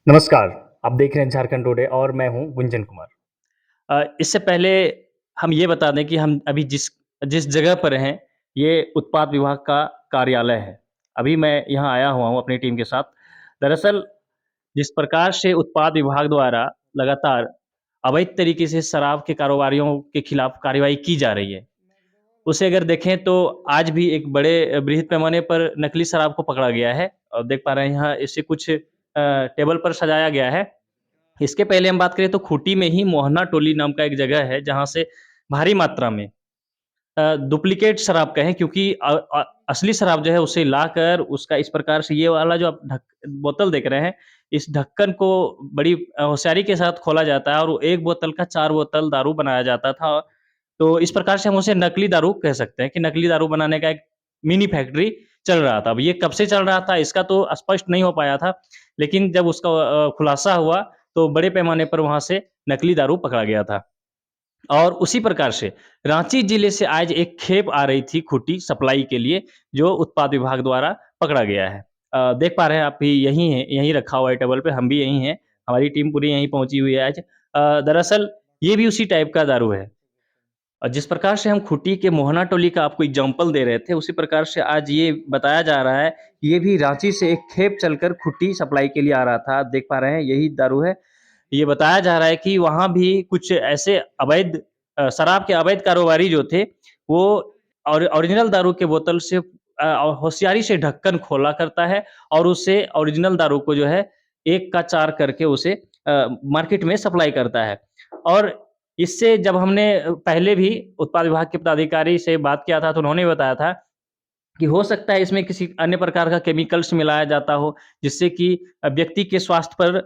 नमस्कार, आप देख रहे हैं झारखंड टुडे और मैं हूँ गुंजन कुमार। इससे पहले हम ये बता दें कि हम अभी जिस जिस जगह पर हैं, ये उत्पाद विभाग का कार्यालय है। अभी मैं यहाँ आया हुआ हूँ अपनी टीम के साथ। दरअसल जिस प्रकार से उत्पाद विभाग द्वारा लगातार अवैध तरीके से शराब के कारोबारियों के खिलाफ कार्रवाई की जा रही है, उसे अगर देखें तो आज भी एक बड़े बृहद पैमाने पर नकली शराब को पकड़ा गया है और देख पा रहे हैं यहाँ इसे कुछ टेबल पर सजाया गया है। इसके पहले हम बात करें तो खूंटी में ही मोहना टोली नाम का एक जगह है, जहाँ से भारी मात्रा में डुप्लीकेट शराब कहें क्योंकि असली शराब जो है उसे लाकर उसका इस प्रकार से ये वाला जो आप बोतल देख रहे हैं, इस ढक्कन को बड़ी होशियारी के साथ खोला जाता है और वो 1 बोतल का 4 बोतल दारू बनाया जाता था। तो इस प्रकार से हम उसे नकली दारू कह सकते हैं कि नकली दारू बनाने का एक मिनी फैक्ट्री चल रहा था। अब ये कब से चल रहा था इसका तो स्पष्ट नहीं हो पाया था, लेकिन जब उसका खुलासा हुआ तो बड़े पैमाने पर वहाँ से नकली दारू पकड़ा गया था। और उसी प्रकार से रांची जिले से आज एक खेप आ रही थी खूंटी सप्लाई के लिए, जो उत्पाद विभाग द्वारा पकड़ा गया है। देख पा रहे हैं आप भी यहीं हैं, यहीं रखा हुआ है टेबल पे, हम भी यहीं हैं, हमारी टीम पूरी यहीं पहुँची हुई है आज। दरअसल ये भी उसी टाइप का दारू है। जिस प्रकार से हम खूंटी के मोहना टोली का आपको एग्ज़ाम्पल दे रहे थे, उसी प्रकार से आज ये बताया जा रहा है, कि ये भी रांची से एक खेप चलकर खूंटी सप्लाई के लिए आ रहा था। आप देख पा रहे हैं यही दारू है। ये बताया जा रहा है कि वहाँ भी कुछ ऐसे अवैध शराब के अवैध कारोबारी जो थे, वो ओरिजिनल दारू के बोतल से होशियारी से ढक्कन खोला करता है और उससे ओरिजिनल दारू को जो है 1 का 4 करके उसे मार्केट में सप्लाई करता है। और इससे जब हमने पहले भी उत्पाद विभाग के पदाधिकारी से बात किया था, तो उन्होंने बताया था कि हो सकता है इसमें किसी अन्य प्रकार का केमिकल्स मिलाया जाता हो, जिससे कि व्यक्ति के स्वास्थ्य पर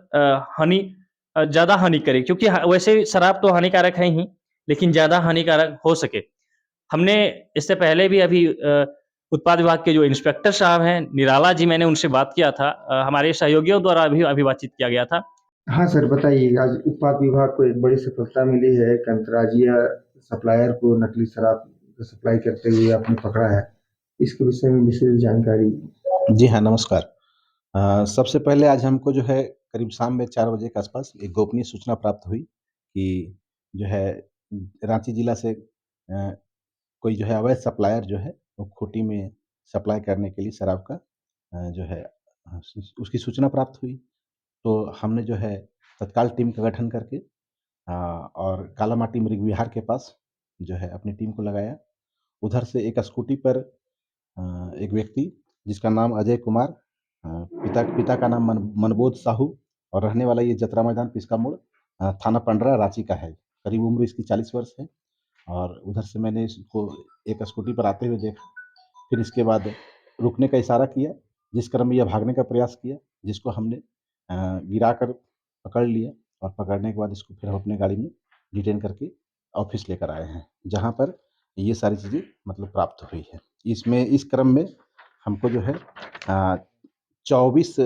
ज़्यादा हानि करे क्योंकि वैसे शराब तो हानिकारक है ही, लेकिन ज़्यादा हानिकारक हो सके। हमने इससे पहले भी अभी उत्पाद विभाग के जो इंस्पेक्टर साहब हैं, निराला जी, मैंने उनसे बात किया था। हमारे सहयोगियों द्वारा भी अभी बातचीत किया गया था। हाँ सर, बताइए। आज उत्पाद विभाग को एक बड़ी सफलता मिली है। एक अंतर्राज्यीय सप्लायर को नकली शराब सप्लाई करते हुए आपने पकड़ा है। इसके विषय में विशेष जानकारी। जी हाँ, नमस्कार। सबसे पहले आज हमको जो है करीब शाम में 4 बजे के आसपास एक गोपनीय सूचना प्राप्त हुई कि जो है रांची जिला से कोई जो है अवैध सप्लायर जो है वो खूंटी में सप्लाई करने के लिए शराब का जो है उसकी सूचना प्राप्त हुई। तो हमने जो है तत्काल टीम का गठन करके और कालामाटी मृग विहार के पास जो है अपनी टीम को लगाया। उधर से एक स्कूटी पर एक व्यक्ति जिसका नाम अजय कुमार, पिता का नाम मनबोध साहू और रहने वाला ये जतरा मैदान पिस्का मोड़, थाना पंडरा रांची का है। करीब उम्र इसकी 40 वर्ष है और उधर से मैंने इसको एक स्कूटी पर आते हुए देखा। फिर इसके बाद रुकने का इशारा किया, जिस क्रम में यह भागने का प्रयास किया, जिसको हमने गिराकर पकड़ लिया और पकड़ने के बाद इसको फिर हम अपनी गाड़ी में डिटेन करके ऑफिस लेकर आए हैं, जहाँ पर ये सारी चीज़ें मतलब प्राप्त हुई है। इसमें इस क्रम में हमको जो है 24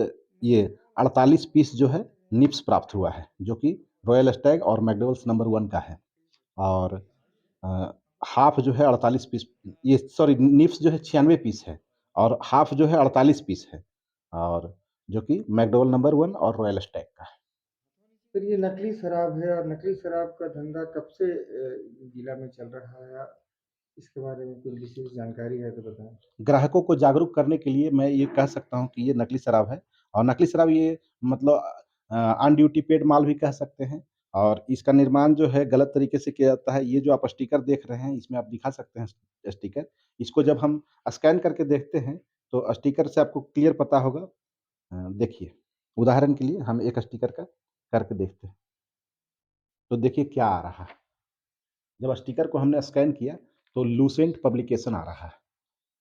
ये 48 पीस जो है निप्स प्राप्त हुआ है, जो कि रॉयल स्टैग और मैकडॉवेल्स नंबर 1 का है। और अ, हाफ जो है 48 पीस, ये सॉरी निप्स जो है 96 पीस है और हाफ जो है 48 पीस है, और जो कि मैकडॉवेल नंबर 1 और रॉयल स्टैग का है। सर, ये नकली शराब है और नकली शराब का धंधा कब से जिला में चल रहा है? इसके बारे में कोई विशेष जानकारी है तो बताएं। ग्राहकों को जागरूक करने के लिए मैं ये कह सकता हूँ कि ये नकली शराब है, और नकली शराब ये मतलब ऑन ड्यूटी पेड माल भी कह सकते हैं। और इसका निर्माण जो है गलत तरीके से किया जाता है। ये जो आप स्टिकर देख रहे हैं, इसमें आप दिखा सकते हैं स्टिकर। इसको जब हम स्कैन करके देखते हैं, तो स्टिकर से आपको क्लियर पता होगा। देखिए, उदाहरण के लिए हम एक स्टिकर का करके देखते हैं, तो देखिए क्या आ रहा है। जब स्टिकर को हमने स्कैन किया, तो लूसेंट पब्लिकेशन आ रहा है।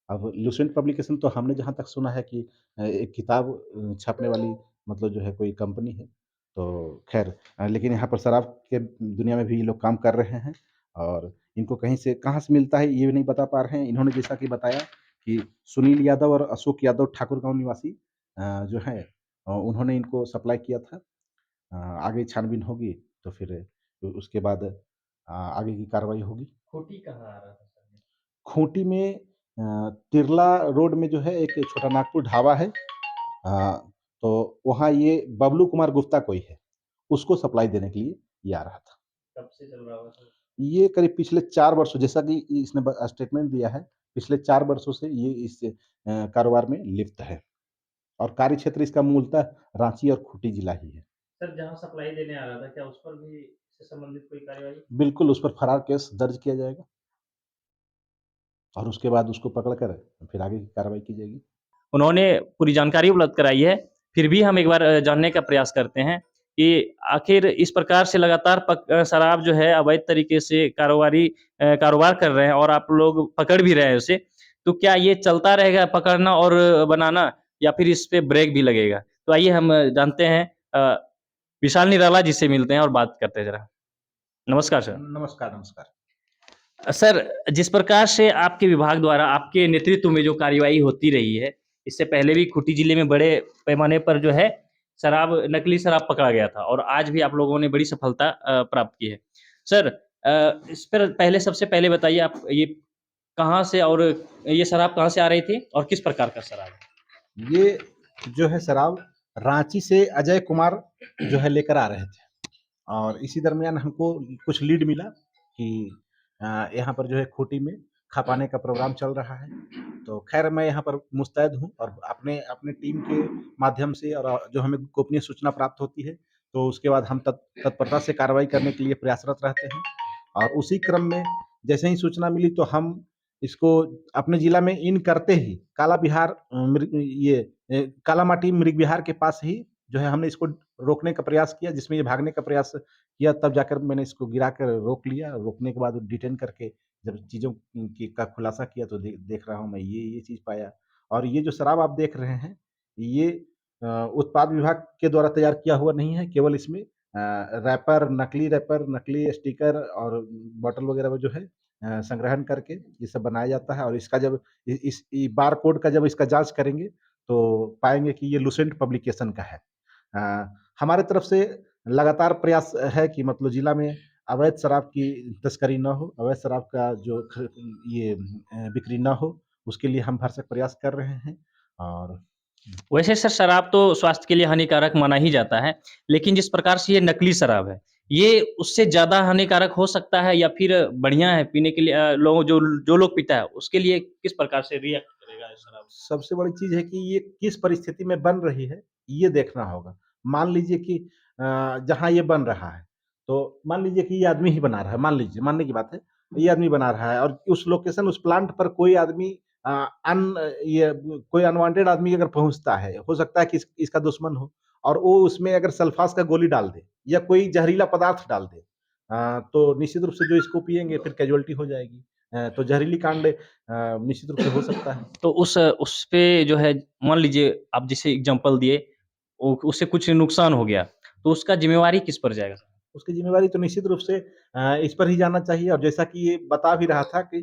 अब लूसेंट पब्लिकेशन तो हमने जहाँ तक सुना है कि एक किताब छापने वाली मतलब जो है कोई कंपनी है। तो ख़ैर, लेकिन यहाँ पर शराब के दुनिया में भी ये लोग काम कर रहे हैं, और इनको कहीं से कहाँ से मिलता है ये भी नहीं बता पा रहे हैं। इन्होंने जैसा कि बताया कि सुनील यादव और अशोक यादव ठाकुर गाँव निवासी जो हैं, उन्होंने इनको सप्लाई किया था। आगे छानबीन होगी तो फिर उसके बाद आगे की कार्रवाई होगी। खोटी कहाँ आ रहा था सर? खूंटी में तिरला रोड में जो है एक छोटा नागपुर ढाबा है। तो वहाँ ये बबलू कुमार गुप्ता कोई है, उसको सप्लाई देने के लिए ये आ रहा था। कब से चल रहा होगा सर? ये करीब पिछले 4 वर्षों, जैसा कि इसने स्टेटमेंट दिया है, पिछले 4 वर्षों से ये इस कारोबार में लिप्त है और कार्यक्षेत्र इसका मूलतः रांची और खूंटी जिला ही है। सर जहाँ सप्लाई देने आ रहा था, क्या उस पर भी इससे संबंधित कोई कार्यवाही? बिल्कुल उस पर फरार केस दर्ज किया जाएगा और उसके बाद उसको पकड़ कर फिर आगे की कार्रवाई की जाएगी। उन्होंने पूरी जानकारी उपलब्ध कराई है, फिर भी हम एक बार जानने का प्रयास करते हैं कि आखिर इस प्रकार से लगातार शराब जो है अवैध तरीके से कारोबार कर रहे हैं और आप लोग पकड़ भी रहे हैं उसे, तो क्या ये चलता रहेगा पकड़ना और बनाना या फिर इस पे ब्रेक भी लगेगा? तो आइए हम जानते हैं विशाल निराला जी से मिलते हैं और बात करते हैं ज़रा। नमस्कार सर। नमस्कार, नमस्कार। सर, जिस प्रकार से आपके विभाग द्वारा आपके नेतृत्व में जो कार्यवाही होती रही है, इससे पहले भी खूंटी जिले में बड़े पैमाने पर जो है नकली शराब पकड़ा गया था और आज भी आप लोगों ने बड़ी सफलता प्राप्त की है। सर इस पर पहले सबसे पहले बताइए आप ये कहाँ से और ये शराब कहाँ से आ रही थी और किस प्रकार का शराब है? ये जो है शराब रांची से अजय कुमार जो है लेकर आ रहे थे और इसी दरमियान हमको कुछ लीड मिला कि यहाँ पर जो है खूंटी में खपाने का प्रोग्राम चल रहा है। तो खैर मैं यहाँ पर मुस्तैद हूँ और अपने अपने टीम के माध्यम से और जो हमें गोपनीय सूचना प्राप्त होती है, तो उसके बाद हम तत्परता से कार्रवाई करने के लिए प्रयासरत रहते हैं और उसी क्रम में जैसे ही सूचना मिली तो हम इसको अपने जिला में इन करते ही काला बिहार काला माटी मृग विहार के पास ही जो है हमने इसको रोकने का प्रयास किया, जिसमें ये भागने का प्रयास किया, तब जाकर मैंने इसको गिरा कर रोक लिया। रोकने के बाद डिटेन करके जब चीज़ों की का खुलासा किया तो देख रहा हूँ मैं ये चीज़ पाया और ये जो शराब आप देख रहे हैं, ये उत्पाद विभाग के द्वारा तैयार किया हुआ नहीं है, केवल इसमें रैपर, नकली स्टिकर और बॉटल वगैरह में जो है संग्रहण करके ये सब बनाया जाता है और इसका जब इस बारकोड का जब इसका जाँच करेंगे, तो पाएँगे कि ये लुसेंट पब्लिकेशन का है। हमारे तरफ से लगातार प्रयास है कि मतलब जिला में अवैध शराब की तस्करी ना हो, अवैध शराब का जो बिक्री ना हो, उसके लिए हम भरसक प्रयास कर रहे हैं और वैसे सर शराब तो स्वास्थ्य के लिए हानिकारक माना ही जाता है, लेकिन जिस प्रकार से ये नकली शराब है, ये उससे ज़्यादा हानिकारक हो सकता है या फिर बढ़िया है पीने के लिए लोग जो लोग पीता है, उसके लिए किस प्रकार से रिएक्ट करेगा ये शराब? सबसे बड़ी चीज़ है कि ये किस परिस्थिति में बन रही है, ये देखना होगा। मान लीजिए कि जहाँ ये बन रहा है, तो मान लीजिए कि ये आदमी ही बना रहा है, मान लीजिए, मानने की बात है, ये आदमी बना रहा है और उस लोकेशन, उस प्लांट पर कोई आदमी अ, कोई अनवांटेड आदमी अगर पहुँचता है, हो सकता है कि इसका दुश्मन हो और वो उसमें अगर सल्फ़ास का गोली डाल दे या कोई ज़हरीला पदार्थ डाल दे तो निश्चित रूप से जो इसको पिएँगे फिर कैज़ुअल्टी हो जाएगी। तो ज़हरीली कांड निश्चित रूप से हो सकता है। तो उस पे जो है मान लीजिए आप जैसे एग्ज़ाम्पल दिए, उ उससे कुछ नुकसान हो गया, तो उसका ज़िम्मेवारी किस पर जाएगा? उसकी ज़िम्मेवारी तो निश्चित रूप से इस पर ही जाना चाहिए और जैसा कि ये बता भी रहा था कि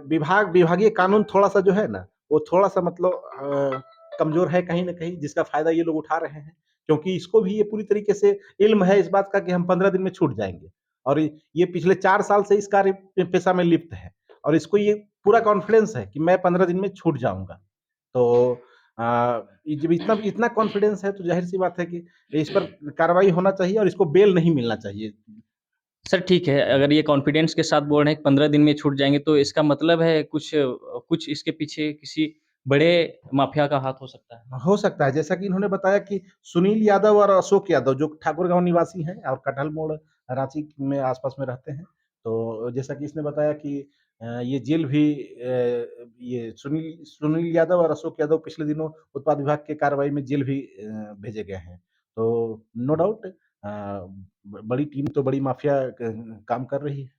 विभागीय कानून थोड़ा-सा जो है ना, वो थोड़ा-सा मतलब कमज़ोर है कहीं न कहीं, जिसका फ़ायदा ये लोग उठा रहे हैं। क्योंकि इसको भी ये पूरी तरीके से इल्म है इस बात का कि हम 15 दिन में छूट जाएँगे और ये पिछले 4 साल से इस कार्य पेशा में लिप्त है और इसको ये पूरा कॉन्फिडेंस है कि मैं 15 दिन में छूट जाऊँगा। तो अ, ये जब इतना इतना कॉन्फिडेंस है तो ज़ाहिर-सी बात है कि इस पर कार्रवाई होना चाहिए और इसको बेल नहीं मिलना चाहिए। सर ठीक है, अगर ये कॉन्फिडेंस के साथ बोल रहे हैं कि 15 दिन में छूट जाएँगे, तो इसका मतलब है कुछ इसके पीछे किसी बड़े माफ़िया का हाथ हो सकता है। हो सकता है, जैसा कि इन्होंने बताया कि सुनील यादव और अशोक यादव जो ठाकुरगाँव निवासी हैं और कटहल मोड़ रांची में आस-पास में रहते हैं। तो जैसा कि इसने बताया कि ये जेल भी ये सुनील यादव और अशोक यादव पिछले दिनों उत्पाद विभाग की कार्रवाई में जेल भी भेजे गए हैं। तो नो डाउट बड़ी टीम तो बड़ी माफिया काम कर रही है।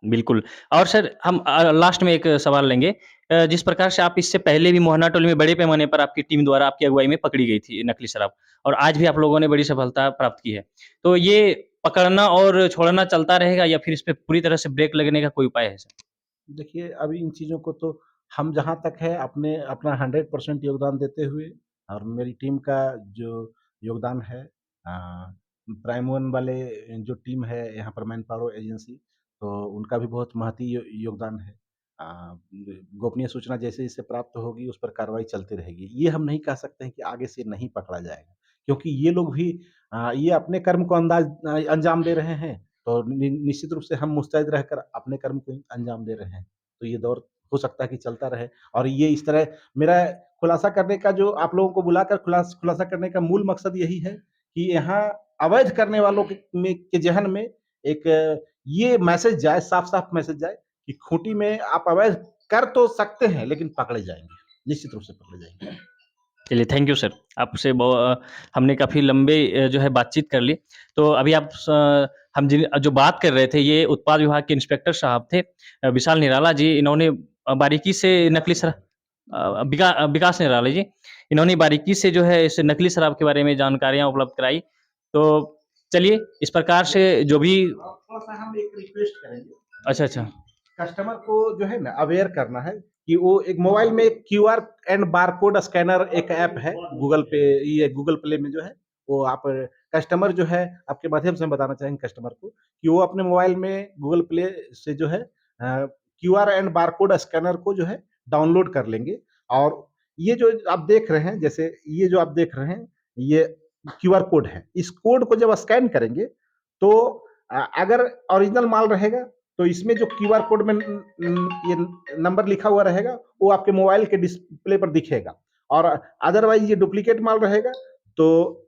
बिल्कुल। और सर हम लास्ट में एक सवाल लेंगे। जिस प्रकार से आप इससे पहले भी मोहना टोली में बड़े पैमाने पर आपकी टीम द्वारा आपकी अगुवाई में पकड़ी गई थी नकली शराब और आज भी आप लोगों ने बड़ी सफलता प्राप्त की है। तो ये पकड़ना और छोड़ना चलता रहेगा या फिर इस पे पूरी तरह से ब्रेक लगने का कोई उपाय है सर? देखिए, अभी इन चीज़ों को तो हम जहाँ तक है अपने अपना 100% योगदान देते हुए और मेरी टीम का जो योगदान है प्राइम वन वाले जो टीम है यहाँ पर मैन पावर एजेंसी, तो उनका भी बहुत महती योगदान है। गोपनीय सूचना जैसे-जैसे प्राप्त होगी उस पर कार्रवाई चलती रहेगी। ये हम नहीं कह सकते हैं कि आगे से नहीं पकड़ा जाएगा, क्योंकि ये लोग भी ये अपने कर्म को अंजाम दे रहे हैं, तो निश्चित रूप से हम मुस्तैद रहकर अपने कर्म को ही अंजाम दे रहे हैं। तो ये दौर हो सकता है कि चलता रहे और ये इस तरह मेरा खुलासा करने का जो आप लोगों को बुलाकर खुलासा करने का मूल मकसद यही है कि यहाँ अवैध करने वालों के ज़हन में एक ये मैसेज जाए, साफ-साफ मैसेज जाए कि खूंटी में आप अवैध कर तो सकते हैं, लेकिन पकड़े जाएँगे, निश्चित रूप से पकड़े जाएँगे। चलिए थैंक यू सर। आपसे हमने काफ़ी लंबे जो है बातचीत कर ली। तो अभी हम जो बात कर रहे थे ये उत्पाद विभाग के इंस्पेक्टर साहब थे विशाल निराला जी। इन्होंने बारीकी से नकली विकास निराला जी। इन्होंने बारीकी से जो है इस नकली शराब के बारे में जानकारियाँ उपलब्ध कराई। तो चलिए इस प्रकार से जो भी थोड़ा-सा हम एक रिक्वेस्ट करेंगे। अच्छा। कस्टमर को जो है ना अवेयर करना है कि वो एक मोबाइल में क्यूआर एंड बारकोड स्कैनर एक ऐप है गूगल पे, ये गूगल प्ले में जो है वो आप कस्टमर जो है आपके माध्यम से हम बताना चाहेंगे कस्टमर को कि वो अपने मोबाइल में गूगल प्ले से जो है क्यूआर एंड बारकोड स्कैनर को जो है डाउनलोड कर लेंगे और ये जो आप देख रहे हैं, जैसे ये जो आप देख रहे हैं ये क्यूआर कोड है। इस कोड को जब स्कैन करेंगे तो अगर ओरिजिनल माल रहेगा तो इसमें जो क्यूआर कोड में ये नंबर लिखा हुआ रहेगा वो आपके मोबाइल के डिस्प्ले पर दिखेगा और अदरवाइज ये डुप्लीकेट माल रहेगा तो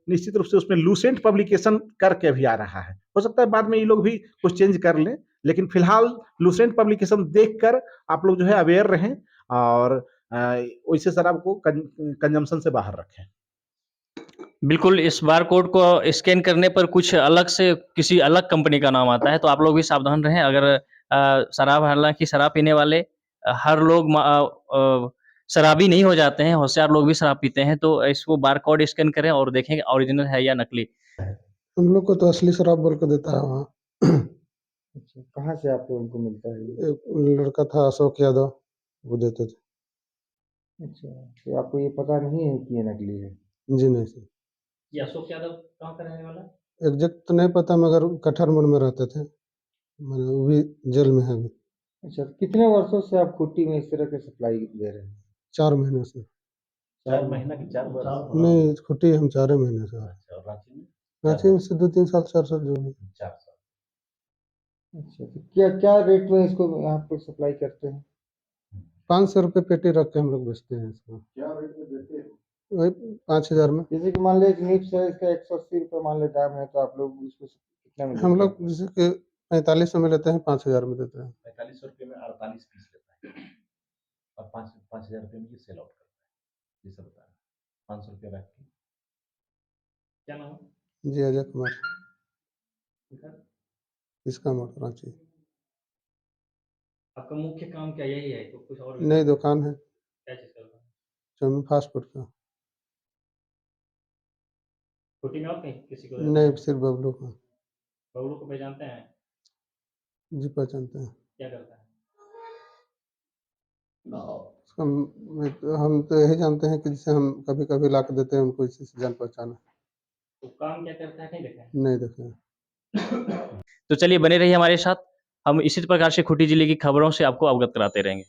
निश्चित रूप से उसमें लूसेंट पब्लिकेशन करके अभी आ रहा है। हो सकता है बाद में ये लोग भी कुछ चेंज कर लें, लेकिन फिलहाल लूसेंट पब्लिकेशन देखकर आप लोग जो है अवेयर रहें और वैसे शराब को कंजम्पशन से बाहर रखें। बिल्कुल, इस बारकोड को स्कैन करने पर कुछ अलग से किसी अलग कंपनी का नाम आता है, तो आप लोग भी सावधान रहें। अगर हालाँकि शराब पीने वाले हर लोग शराबी नहीं हो जाते हैं, होशियार लोग भी शराब पीते हैं, तो इसको बारकोड स्कैन करें और देखें कि ओरिजिनल है या नकली। हम लोग को तो असली शराब बोल के देता है वहाँ। अच्छा, कहाँ से आप लोगों को मिलता है ये? एक लड़का था अशोक यादव, वो देते थे। अच्छा, तो आपको ये पता नहीं है कि ये नकली है? जी नहीं सर, ये अशोक यादव कहाँ का रहने वाला है? एग्जैक्ट तो नहीं पता मगर कठर मोड़ में रहते थे, मतलब वो भी जेल में है अभी। अच्छा, कितने वर्षों से आप खूंटी में इस तरह के सप्लाई दे रहे हैं? 4 महीने से। 4 महीना की 4 वर्ष? नहीं, छुट्टी हम 4 महीने से। अच्छा, और रांची में? रांची में से 2-3 साल 4 साल जो भी। 4 साल। अच्छा, तो क्या रेट में इसको यहाँ पे सप्लाई करते हैं? 500 रुपये पेटी रख के हम लोग बेचते हैं इसको। क्या रेट में देते हैं? वही 5000 में। जैसे कि मान लें एक निप्स है, इसका 180 रुपये मान लें दाम है, तो आप लोग इसको कितना में हम देते लोग जैसे कि 4500 में लेते हैं, 5000 में देते हैं। 4500 रुपये में 48 पीस लेता है और 5000 रुपये में ये सेल आउट करता है, जैसे बता रहा 500 रुपये रख के। क्या नाम है? जी अजय कुमार, इधर? इसका मोड़ रांची। आपका मुख्य काम क्या यही है? तो कुछ और भी नई दुकान है, क्या चीज़ का दुकान? चाउमीन फास्ट फूड का। छोटी में और कहीं किसी को नहीं, सिर्फ बबलू का। बबलू को पहचानते हैं? जी पहचानते हैं। क्या करता है? हम तो यही जानते हैं कि जैसे हम कभी-कभी ला के देते हैं उनको, इसी से जान पहचान है। तो काम क्या करता है नहीं देखा है? नहीं देखे हैं। तो चलिए बने रहिए हमारे साथ। हम इसी प्रकार से खूंटी जिले की खबरों से आपको अवगत कराते रहेंगे।